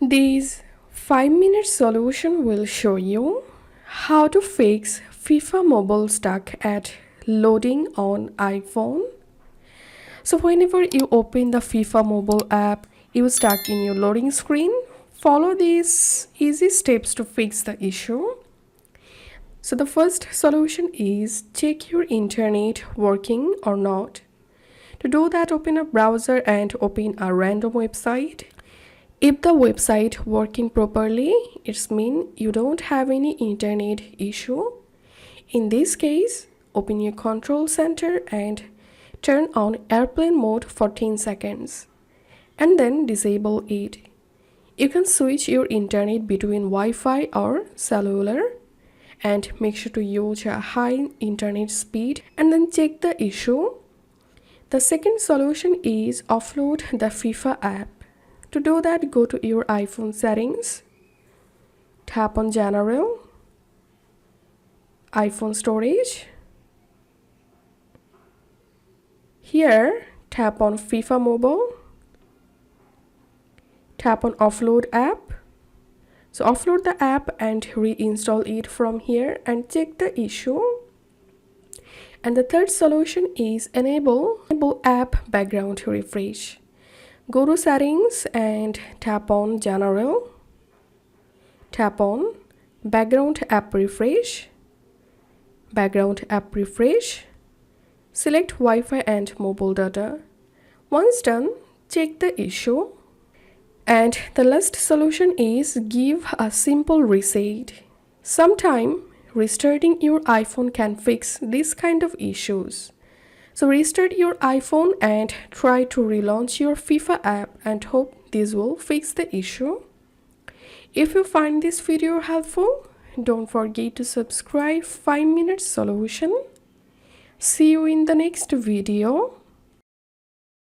This 5-minute solution will show you how to fix FIFA mobile stuck at loading on iPhone. So whenever you open the FIFA mobile app, you stuck in your loading screen. Follow these easy steps to fix the issue. So the first solution is check your internet working or not. To do that, open a browser and open a random website. If the website working properly, it means you don't have any internet issue. In this case, open your control center and turn on airplane mode for 10 seconds and then disable it. You can switch your internet between Wi-Fi or cellular and make sure to use a high internet speed and then check the issue. The second solution is offload the FIFA app. To do that, go to your iPhone settings, tap on General, iPhone storage. Here, tap on FIFA mobile, tap on offload app. So offload the app and reinstall it from here and check the issue. And the third solution is enable app background refresh. Go to settings and tap on General, tap on background app refresh, select Wi-Fi and mobile data. Once done, check the issue. And the last solution is give a simple reset. Sometime restarting your iPhone can fix this kind of issues. So restart your iPhone and try to relaunch your FIFA app and hope this will fix the issue. If you find this video helpful, don't forget to subscribe 5-minute solution. See you in the next video.